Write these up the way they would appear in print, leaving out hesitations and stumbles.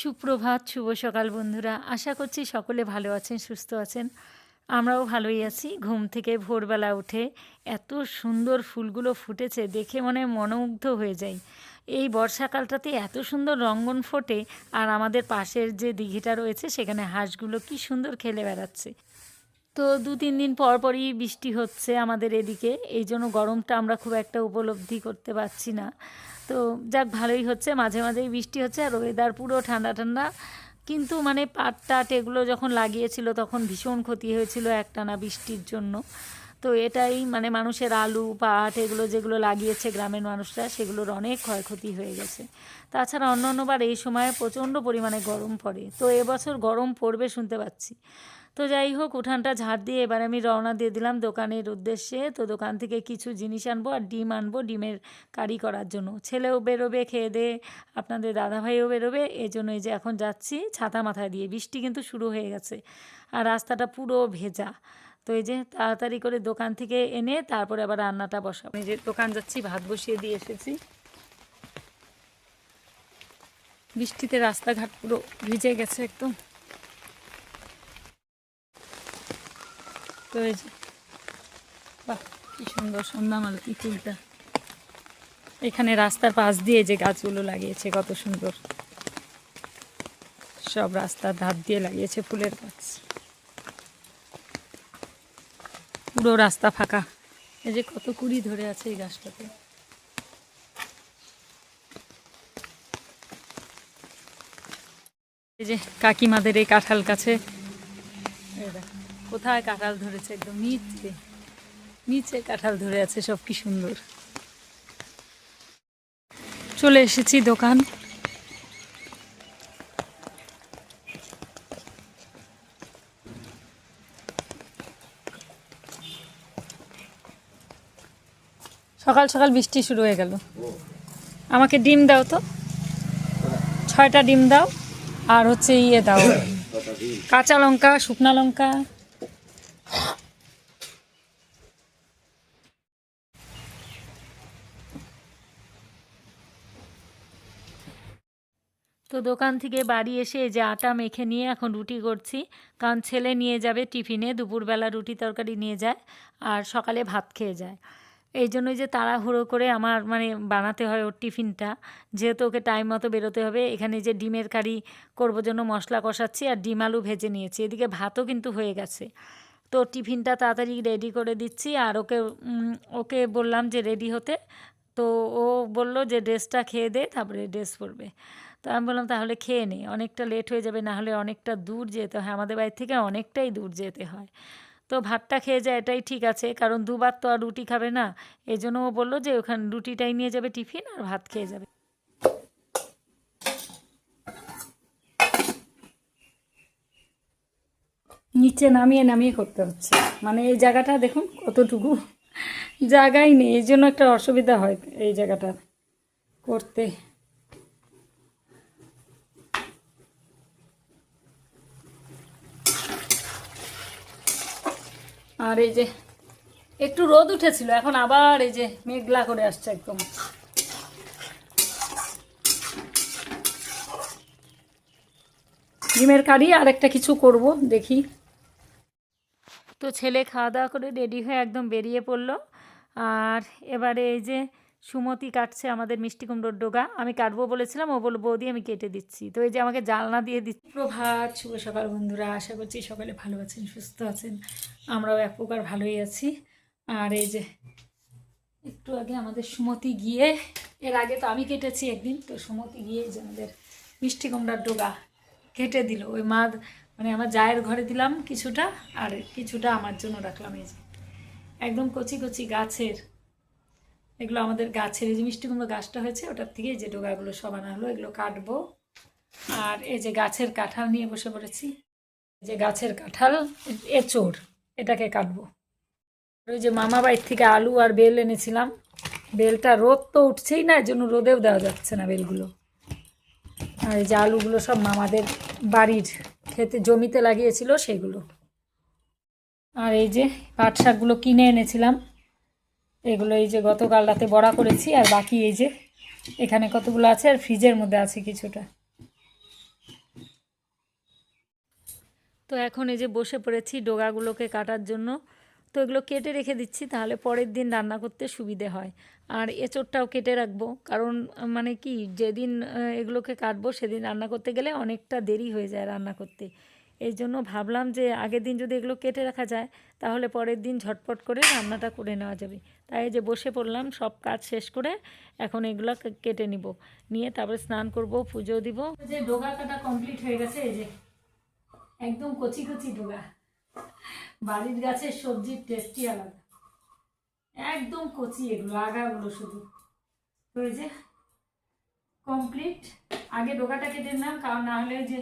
সুপ্রভাত, শুভ সকাল বন্ধুরা। আশা করছি সকলে ভালো আছেন, সুস্থ আছেন। আমরাও ভালোই আছি। ঘুম থেকে ভোরবেলা উঠে এত সুন্দর ফুলগুলো ফুটেছে দেখে মনে মনোমুগ্ধ হয়ে যাই। এই বর্ষাকালটাতে এত সুন্দর রঙ্গন ফোটে, আর আমাদের পাশের যে দিঘিটা রয়েছে সেখানে হাঁসগুলো কি সুন্দর খেলে বেড়াচ্ছে। তো 2-3 দিন পর পরই বৃষ্টি হচ্ছে আমাদের এদিকে, এই জন্য গরমটা আমরা খুব একটা উপলব্ধি করতে পারছি না। তো যাক, ভালোই হচ্ছে, মাঝে মাঝেই বৃষ্টি হচ্ছে আর ওয়েদার পুরো ঠান্ডা ঠান্ডা। কিন্তু মানে পাট টাট এগুলো যখন লাগিয়েছিল তখন ভীষণ ক্ষতি হয়েছিল একটানা বৃষ্টির জন্য। তো এটাই মানে মানুষের আলু পাট এগুলো যেগুলো লাগিয়েছে গ্রামের মানুষরা, সেগুলোর অনেক ক্ষয়ক্ষতি হয়ে গেছে। তাছাড়া অন্যান্যবার এই সময় প্রচণ্ড পরিমাণে গরম পড়ে, তো এবছর গরম পড়বে শুনতে পাচ্ছি। তো যাই হোক, উঠানটা ঝাড় দিয়ে এবার আমি রওনা দিয়ে দিলাম দোকানের উদ্দেশ্যে। তো দোকান থেকে কিছু জিনিস আনবো আর ডিম আনবো, ডিমের কারি করার জন্য। ছেলেও বেরোবে খেয়ে দিয়ে, আপনাদের দাদাভাইও বেরোবে, এই জন্য এই যে এখন যাচ্ছি ছাতা মাথায় দিয়ে। বৃষ্টি কিন্তু শুরু হয়ে গেছে আর রাস্তাটা পুরো ভেজা। তো এই যে তাড়াতাড়ি করে দোকান থেকে এনে তারপরে আবার রান্নাটা বসাবো। এই যে দোকান যাচ্ছি, ভাত বসিয়ে দিয়ে এসেছি। বৃষ্টিতে রাস্তাঘাট পুরো ভিজে গেছে একদম। তো এই যে বাহ, কি সুন্দর সন্ধ্যামালতি ফুলটা এখানে রাস্তার পাশ দিয়ে যে গাছগুলো লাগিয়েছে, কত সুন্দর। সব রাস্তার ধার দিয়ে লাগিয়েছে ফুলের গাছ, পুরো রাস্তা ফাঁকা। এই যে কত কুড়ি ধরে আছে এই গাছটাতে। এই যে কাকিমাদের এই কাঁঠাল গাছে কোথায় কাঁঠাল ধরেছে, একদম নিচে নিচে কাঁঠাল ধরে আছে, সব কি সুন্দর। চলে এসেছি দোকান। সকাল সকাল বৃষ্টি শুরু হয়ে গেল। আমাকে ডিম দাও তো, 6টা ডিম দাও, আর হচ্ছে ইয়ে দাও, কাঁচা লঙ্কা, শুকনা লঙ্কা। তো দোকান থেকে বাড়ি এসে যে আটা মেখে নিয়ে এখন রুটি করছি, কারণ ছেলে নিয়ে যাবে টিফিনে, দুপুরবেলা রুটি তরকারি নিয়ে যায় আর সকালে ভাত খেয়ে যায়। এই জন্যই যে তাড়াহুড়ো করে আমার মানে বানাতে হয় ওর টিফিনটা, যেহেতু ওকে টাইম মতো বেরোতে হবে। এখানে যে ডিমের কারি করবো জন্য মশলা কষাচ্ছি আর ডিম আলু ভেজে নিয়েছি, এদিকে ভাতও কিন্তু হয়ে গেছে। তো টিফিনটা তাড়াতাড়ি রেডি করে দিচ্ছি আর ওকে ওকে বললাম যে রেডি হতে। তো ও বলল যে ড্রেসটা খেয়ে দে, তারপরে ড্রেস পরবে। তো আমি বললাম তাহলে খেয়ে নে, অনেকটা লেট হয়ে যাবে, না হলে অনেকটা দূর যেতে হয়, আমাদের বাড়ি থেকে অনেকটাই দূর যেতে হয়। তো ভাতটা খেয়ে যায় এটাই ঠিক আছে, কারণ দুবার তো আর রুটি খাবে না। এই জন্য ও বললো যে ওখানে রুটিটাই নিয়ে যাবে টিফিন আর ভাত খেয়ে যাবে। নিচে নামিয়ে নামিয়ে করতে হচ্ছে, মানে এই জায়গাটা দেখুন কতটুকু জায়গাই নেই, এই জন্য একটা অসুবিধা হয় এই জায়গাটা করতে। আর এই যে একটু রোদ উঠেছিল, এখন আবার এই যে মেঘলা করে আসছে একদম। ডিমের কারি আর একটা কিছু করব দেখি। তো ছেলে খাওয়া দাওয়া করে রেডি হয়ে একদম বেরিয়ে পড়লো। আর এবারে এই যে সুমতি কাটছে আমাদের মিষ্টি কুমড়োর ডগা। আমি কাটবো বলেছিলাম, ও বলল বৌদি আমি কেটে দিচ্ছি। তো এই যে আমাকে জালনা দিয়ে দিচ্ছি। প্রভাত, শুভ সকাল বন্ধুরা। আশা করছি সকালে ভালো আছেন, সুস্থ আছেন। আমরাও এক প্রকার ভালোই আছি। আর এই যে একটু আগে আমাদের সুমতি গিয়ে, এর আগে তো আমি কেটেছি একদিন, তো সুমতি গিয়ে যে আমাদের মিষ্টি কুমড়ার ডগা কেটে দিল। ওই মা মানে আমার জায়ের ঘরে দিলাম কিছুটা, আর কিছুটা আমার জন্য রাখলাম। এই যে একদম কচি কচি গাছের, এগুলো আমাদের গাছের, এই যে মিষ্টি কুমড়ো গাছটা হয়েছে ওটার থেকে যে ডোগাগুলো সব আনা হলো, এগুলো কাটবো। আর এই যে গাছের কাঁঠাল নিয়ে বসে পড়েছি, যে গাছের কাঁঠাল এঁচোড়, এটাকে কাটবো। ওই যে মামা বাড়ির থেকে আলু আর বেল এনেছিলাম, বেলটা রোদ তো উঠছেই না, এর জন্য রোদেও দেওয়া যাচ্ছে না বেলগুলো। আর এই যে আলুগুলো সব মামাদের বাড়ির খেতে জমিতে লাগিয়েছিল সেগুলো। আর এই যে পাট শাকগুলো কিনে এনেছিলাম, এগুলো এই যে গতকাল রাতে বড়া করেছি, আর বাকি এই যে এখানে কতগুলো আছে, আর ফ্রিজের মধ্যে আছে কিছুটা। তো এখন এই যে বসে পড়েছি ডোগাগুলোকে কাটার জন্য। তো এগুলো কেটে রেখে দিচ্ছি, তাহলে পরের দিন রান্না করতে সুবিধে হয়। আর এঁচোড়টাও কেটে রাখবো, কারণ মানে কি, যেদিন এগুলোকে কাটবো সেদিন রান্না করতে গেলে অনেকটা দেরি হয়ে যায় রান্না করতে। এই জন্য ভাবলাম যে আগের দিন যদি এগুলো কেটে রাখা যায়, তাহলে পরের দিন ঝটপট করে রান্নাটা করে নেওয়া যাবে। তাই যে বসে পড়লাম, সব কাজ শেষ করে এখন এগুলো কেটে নিব, নিয়ে তারপরে স্নান করব, পুজো দিব। যে ডোগা কাটা কমপ্লিট হয়ে গেছে, এই যে একদম কচি কচি ডোগা। বাড়ির গাছের সবজির টেস্টই আলাদা, একদম কচি এগুলো, আগাগুলো শুধু। তো এই যে কমপ্লিট। আগে ডোগাটা কেটে নিলাম, কারণ না হলে যে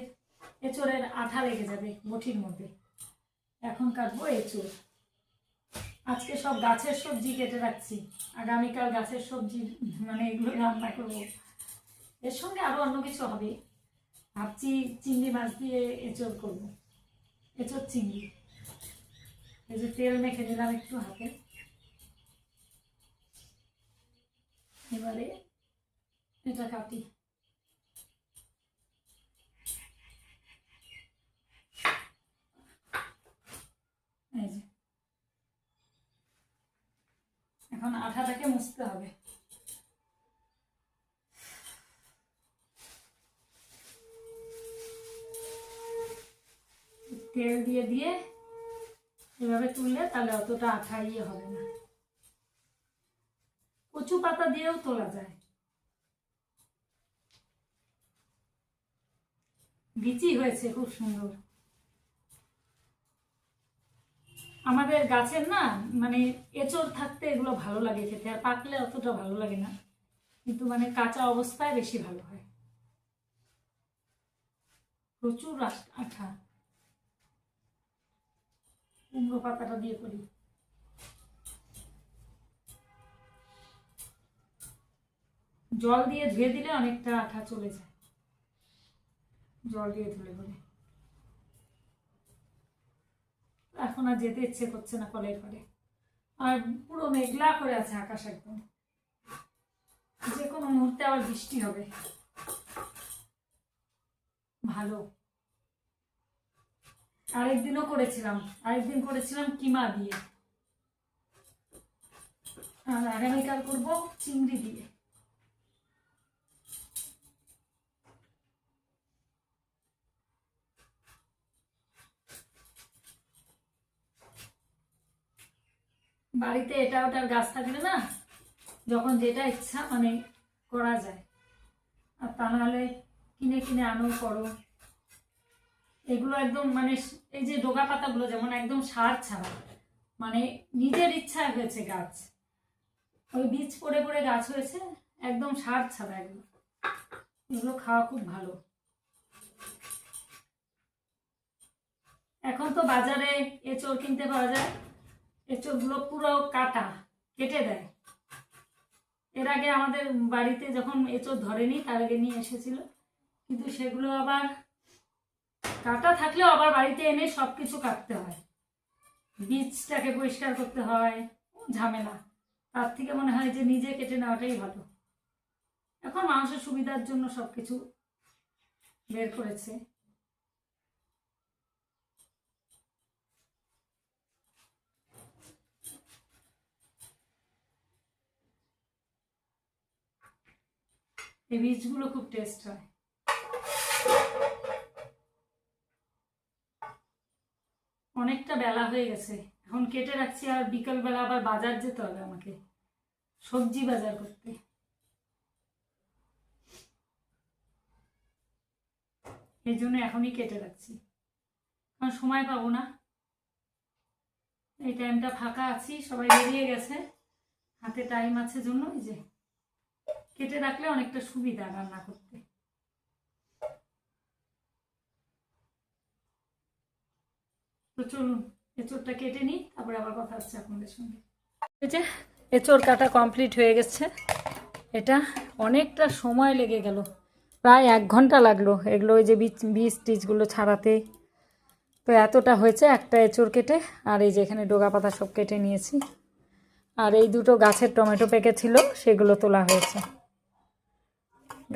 এঁচোড়ের আঠা লেগে যাবে বটির মধ্যে। এখন কাটবো এঁচোড়। আজকে সব গাছের সবজি কেটে রাখছি, আগামীকাল গাছের সবজি মানে এগুলো রান্না করবো। এর সঙ্গে আরও অন্য কিছু হবে, ভাবছি চিংড়ি মাছ দিয়ে এঁচোড় করবো, এঁচোড় চিংড়ি। এই যে তেল মেখে দিলাম একটু হাতে। এবারে এটা কাটি। এই যে এখন আঠাটাকে মুছতে হবে। তেল দিয়ে দিয়ে এভাবে তুললে তাহলে অতটা আঠা ইয়ে হবে না। কচু পাতা দিয়েও তোলা যায়। বিচি হয়েছে খুব সুন্দর। আমাদের গাছের না মানে এঁচোড় থাকতে এগুলো ভালো লাগে খেতে, আর পাকলে অতটা ভালো লাগে না, কিন্তু মানে কাঁচা অবস্থায় বেশি ভালো হয়। প্রচুর আঠা। কুমড়ো পাতাটা দিয়ে করি। জল দিয়ে ধুয়ে দিলে অনেকটা আঠা চলে যায়, জল দিয়ে ধুলে বলে। এখন আর যেতে ইচ্ছে করছে না কলের পাড়ে, আর পুরো মেঘলা করে আছে আকাশ একদম, যে কোনো মুহূর্তে আবার বৃষ্টি হবে। ভালো। আরেকদিন করেছিলাম কিমা দিয়ে, আর আগামীকাল করবো চিংড়ি দিয়ে। বাড়িতে এটা ওটার গাছ থাকলে না, যখন যেটা ইচ্ছা মানে করা যায়, আর তা নাহলে কিনে কিনে আনো করো। এগুলো একদম মানে এই যে ডোগা পাতাগুলো যেমন একদম সার ছাড়া, মানে নিজের ইচ্ছায় হয়েছে গাছ, ওই বীজ পড়ে পড়ে গাছ হয়েছে, একদম সার ছাড়া এগুলো। এগুলো খাওয়া খুব ভালো। এখন তো বাজারে এঁচোড় কিনতে পাওয়া যায়, এঁচোড়গুলো পুরো কাটা, কেটে দেয়। এর আগে আমাদের বাড়িতে যখন এঁচোড় ধরেনি তার আগে নিয়ে এসেছিল, কিন্তু সেগুলো আবার কাটা থাকলেও আবার বাড়িতে এনে সব কিছু কাটতে হয়, বীজটাকে পরিষ্কার করতে হয়, ঝামেলা। তার থেকে মনে হয় যে নিজে কেটে নেওয়াটাই ভালো। এখন মানুষের সুবিধার জন্য সব কিছু বের করেছে। এই বীজগুলো খুব টেস্ট হয়। অনেকটা বেলা হয়ে গেছে, এখন কেটে রাখছি, আর বিকালবেলা আবার বাজার যেতে হবে আমাকে, সবজি বাজার করতে। এই জন্য এখনই কেটে রাখছি, কারণ সময় পাবো না। এই টাইমটা ফাঁকা আছি, সবাই বেরিয়ে গেছে, হাতে টাইম আছে জন্য এই যে কেটে রাখলে অনেকটা সুবিধা রান্না করতে। তো চলুন এঁচোড়টা কেটে নিই, তারপরে আবার কথা হচ্ছে আপনাদের সঙ্গে। এই যে এঁচোড় কাটা কমপ্লিট হয়ে গেছে। এটা অনেকটা সময় লেগে গেল, প্রায় 1 ঘন্টা লাগলো এগুলো ওই যে বীজ টিজগুলো ছাড়াতে। তো এতটা হয়েছে একটা এঁচোড় কেটে। আর এই যে এখানে ডোগা পাতা সব কেটে নিয়েছি, আর এই দুটো গাছের টমেটো পেকেছিল সেগুলো তোলা হয়েছে,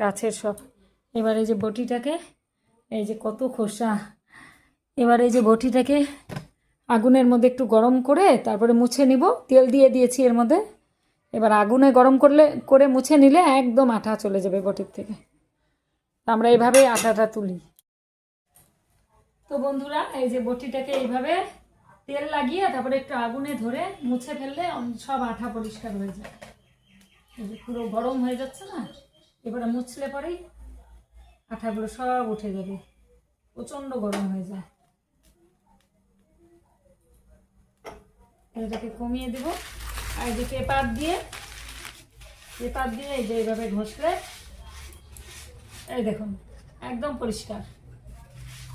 গাছের সব। এবার এই যে বটিটাকে, এই যে কত খোসা, এবার এই যে বটিটাকে আগুনের মধ্যে একটু গরম করে তারপরে মুছে নিব। তেল দিয়ে দিয়েছি এর মধ্যে। এবার আগুনে গরম করে মুছে নিলে একদম আঠা চলে যাবে বটির থেকে। আমরা এইভাবেই আটাটা তুলি। তো বন্ধুরা, এই যে বটিটাকে এইভাবে তেল লাগিয়ে তারপরে একটু আগুনে ধরে মুছে ফেললে সব আঠা পরিষ্কার হয়ে যায়। এই যে পুরো গরম হয়ে যাচ্ছে না, এবারে মুছলে পরেই আঠাগুলো সব উঠে যাবে। প্রচণ্ড গরম হয়ে যায়। এটাকে কমিয়ে দেব। আর এই যে পেপার দিয়ে এই যে এইভাবে ঘষলে এই দেখুন একদম পরিষ্কার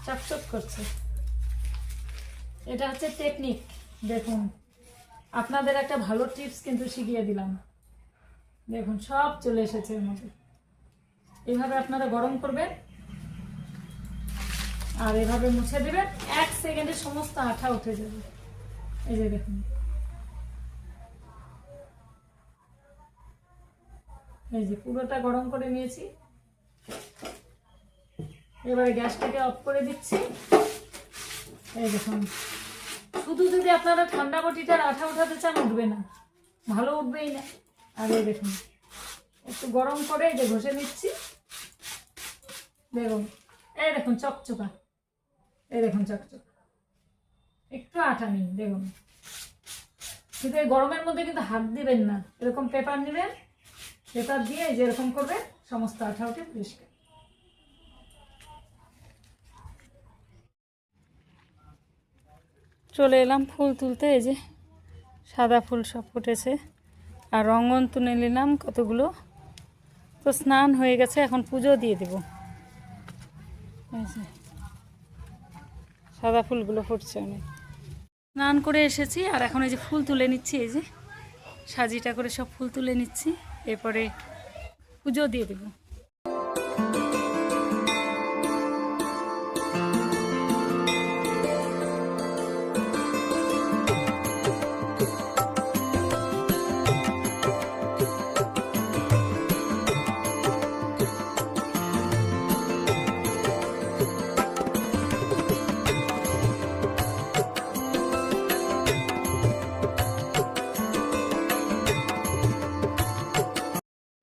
চকচক করছে। এটা হচ্ছে টেকনিক। দেখুন, আপনাদের একটা ভালো টিপস কিন্তু শিখিয়ে দিলাম। দেখুন সব চলে এসেছে এর মধ্যে। এইভাবে আপনারা গরম করবেন আর এভাবে মুছে দেবেন, 1 সেকেন্ডে সমস্ত আঠা উঠে যাবে। এই যে দেখুন, এই যে পুরোটা গরম করে নিয়েছি। এবারে গ্যাসটাকে অফ করে দিচ্ছি। এই দেখুন, শুধু যদি আপনারা ঠান্ডা বটিটার আঠা উঠাতে চান উঠবে না, ভালো উঠবেই না। আর এই দেখুন একটু গরম করে এই যে ঘষে নিচ্ছি। দেখুন, এই দেখুন চকচকা, এই দেখুন চকচকা, একটু আঠা নেই। দেখুন, কিন্তু এই গরমের মধ্যে কিন্তু হাত দিবেন না। এরকম পেপার নেবেন, পেপার দিয়ে এই যে এরকম করবেন, সমস্ত আঠা উঠে পরিষ্কার। চলে এলাম ফুল তুলতে। এই যে সাদা ফুল সব ফুটেছে আর রঙন তুলে নিলাম কতগুলো। তো স্নান হয়ে গেছে, এখন পুজো দিয়ে দেব। এই যে সাদা ফুলগুলো ফুটছে অনেক। স্নান করে এসেছি আর এখন এই যে ফুল তুলে নিচ্ছি। এই যে সাজিটা করে সব ফুল তুলে নিচ্ছি, এরপরে পুজো দিয়ে দেব।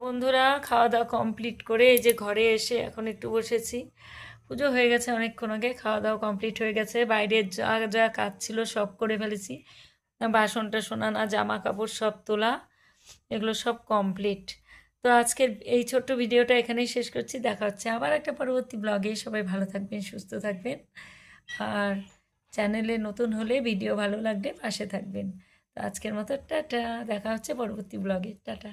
বন্ধুরা, খাওয়া দাওয়া কমপ্লিট করে এই যে ঘরে এসে এখন একটু বসেছি। পুজো হয়ে গেছে অনেকক্ষণ আগে, খাওয়া দাওয়া কমপ্লিট হয়ে গেছে। বাইরের যা যা কাজ ছিল সব করে ফেলেছি। বাসনটা শোনানা, জামা কাপড় সব তোলা, এগুলো সব কমপ্লিট। তো আজকের এই ছোট্ট ভিডিওটা এখানেই শেষ করছি। দেখা হচ্ছে আবার একটা পরবর্তী ব্লগে। সবাই ভালো থাকবেন, সুস্থ থাকবেন। আর চ্যানেলে নতুন হলে ভিডিও ভালো লাগলে পাশে থাকবেন। তো আজকের মতো টাটা, দেখা হচ্ছে পরবর্তী ব্লগে। টাটা।